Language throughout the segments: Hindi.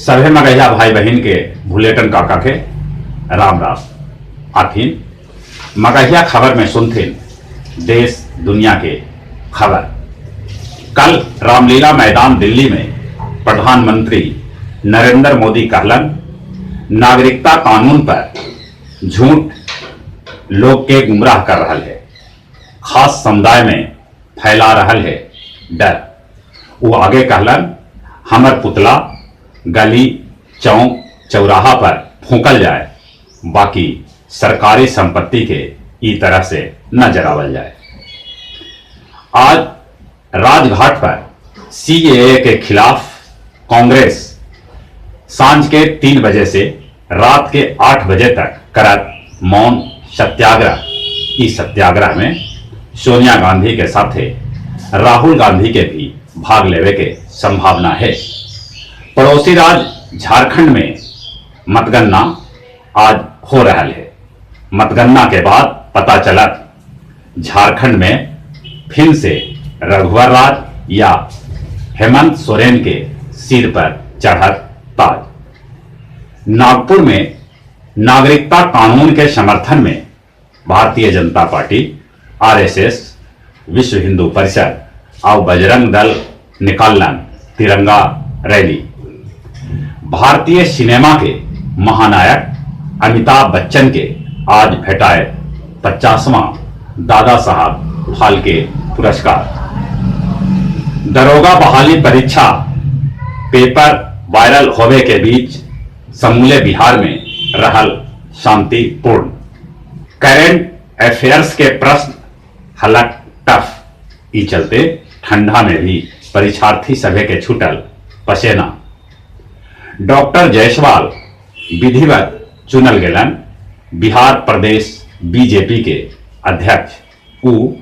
सभे मगैया भाई बहन के भुलेटन काका के राम राम आथिन मगैया खबर में सुनथिन देश दुनिया के खबर। कल रामलीला मैदान दिल्ली में प्रधानमंत्री नरेंद्र मोदी कहलन नागरिकता कानून पर झूठ लोग के गुमराह कर रहा है, खास समुदाय में फैला रहा है डर। वो आगे कहलन हमर पुतला गली चौक चौराहा पर फूकल जाए, बाकी सरकारी संपत्ति के ई तरह से न जरावल जाए। आज राजघाट पर सीएए के खिलाफ कांग्रेस सांझ के 3 बजे से रात के 8 बजे तक करत मौन सत्याग्रह। इस सत्याग्रह में सोनिया गांधी के साथे राहुल गांधी के भी भाग लेवे के संभावना है। पड़ोसी राज्य झारखंड में मतगणना आज हो रहा है। मतगणना के बाद पता चला झारखंड में फिर से रघुवर राज या हेमंत सोरेन के सिर पर चढ़त ताज। नागपुर में नागरिकता कानून के समर्थन में भारतीय जनता पार्टी, आरएसएस, विश्व हिंदू परिषद और बजरंग दल निकालन तिरंगा रैली। भारतीय सिनेमा के महानायक अमिताभ बच्चन के आज भेटाए 50वां दादा साहब फाल्के पुरस्कार। दरोगा बहाली परीक्षा पेपर वायरल होवे के बीच समूले बिहार में रहल शांतिपूर्ण। करेंट अफेयर्स के प्रश्न हलक टफ। ई चलते ठंडा में भी परीक्षार्थी सभे के छूटल पसेना। डॉक्टर जायसवाल विधिवत चुनल गेलन बिहार प्रदेश बीजेपी के अध्यक्ष। उ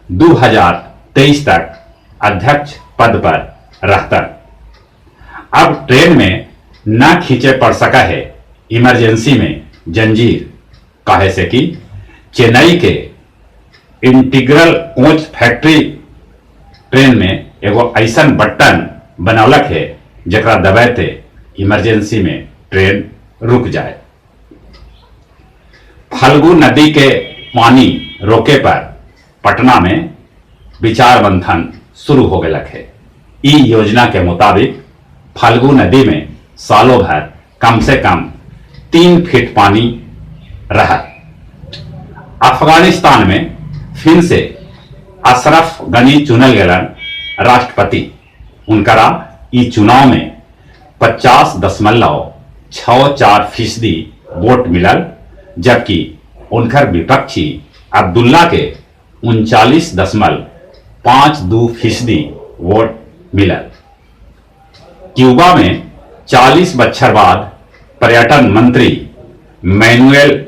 2023 तक अध्यक्ष पद पर रहतन। अब ट्रेन में न खींचे पड़ सका है इमरजेंसी में जंजीर, काहे से कि चेन्नई के इंटीग्रल कोच फैक्ट्री ट्रेन में एगो ऐसा बटन बनौलक है जकरा दबाते इमरजेंसी में ट्रेन रुक जाए। फल्गु नदी के पानी रोके पर पटना में विचार मंथन शुरू हो गया है। ई योजना के मुताबिक फल्गु नदी में सालों भर कम से कम 3 फीट पानी रहा। अफगानिस्तान में फिर से अशरफ गनी चुनल गेलन राष्ट्रपति। उनकरा ई चुनाव में 50.64% वोट मिलल, जबकि उनकर विपक्षी अब्दुल्ला के 39.52% वोट मिलल। क्यूबा में 40 बछर बाद पर्यटन मंत्री मैनुएल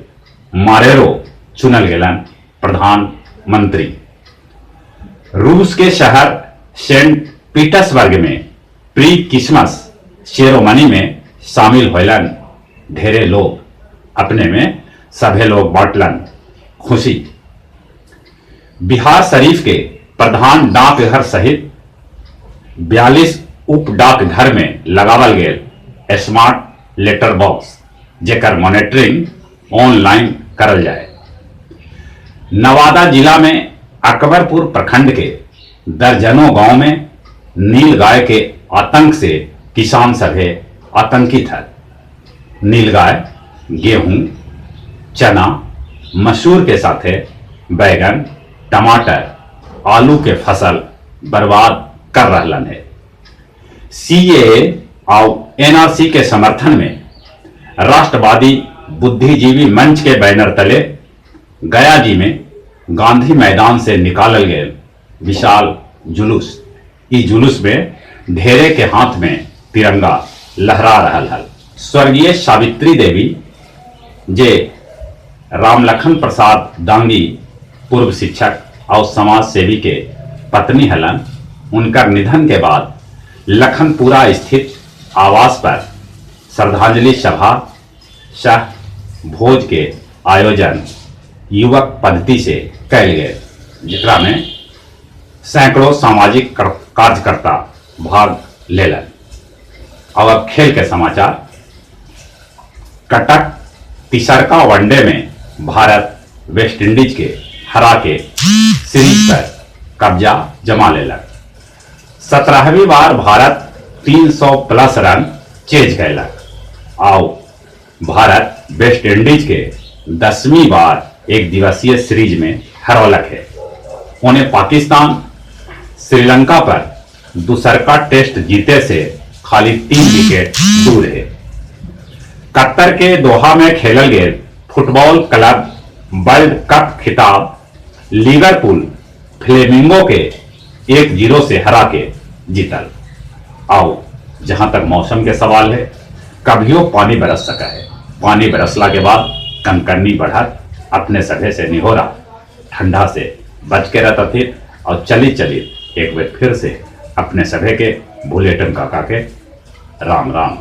मारेरो चुनल गेलन प्रधानमंत्री। रूस के शहर सेंट पीटर्सबर्ग में प्री क्रिसमस सेरेमनी में शामिल होलन ढेरे लोग। अपने में सभे लोग बांटलन खुशी। बिहार शरीफ के प्रधान डाकघर सहित 42 उप डाकघर में लगावल गेल स्मार्ट लेटर बॉक्स, जेकर मॉनिटरिंग ऑनलाइन करल जाए। नवादा जिला में अकबरपुर प्रखंड के दर्जनों गांव में नीलगाय के आतंक से किसान सभे आतंकित है। नीलगाय गेहूं, चना, मसूर के साथे बैगन, टमाटर, आलू के फसल बर्बाद कर रहलन है। सीएए और एनआरसी के समर्थन में राष्ट्रवादी बुद्धिजीवी मंच के बैनर तले गया जी में गांधी मैदान से निकालल गए विशाल जुलूस। इस जुलूस में ढेरे के हाथ में तिरंगा लहरा रहा है। स्वर्गीय सावित्री देवी जे रामलखन प्रसाद दांगी पूर्व शिक्षक और समाज सेवी के पत्नी हलन, उनकर निधन के बाद लखनपुरा स्थित आवास पर श्रद्धांजलि सभा सह भोज के आयोजन युवक पद्धति से कैल गए, जिकरा में सैकड़ों सामाजिक कार्यकर्ता भाग लेलन। और अब खेल के समाचार। कटक तिसरका वनडे में भारत वेस्ट इंडीज के हरा के सीरीज पर कब्जा जमा लेलक। 17वीं बार भारत 300 प्लस रन चेज कैलक और भारत वेस्ट इंडीज के 10वीं बार एक दिवसीय सीरीज में हरौलक है। उन्हें पाकिस्तान श्रीलंका पर दूसरका टेस्ट जीते से खाली 3 विकेट दूर है। कतर के दोहा में खेलल गए फुटबॉल क्लब वर्ल्ड कप खिताब लिवरपूल फ्लेमिंगो के 1-0 से हरा के जीतल। आओ जहां तक मौसम के सवाल है, कभियो पानी बरस सका है। पानी बरसला के बाद कनकनी बढ़त अपने सभे से निहोरा ठंडा से बच के रहता थी। और चली चली एक बार फिर से अपने सभे के बुलेटिन काका के राम राम।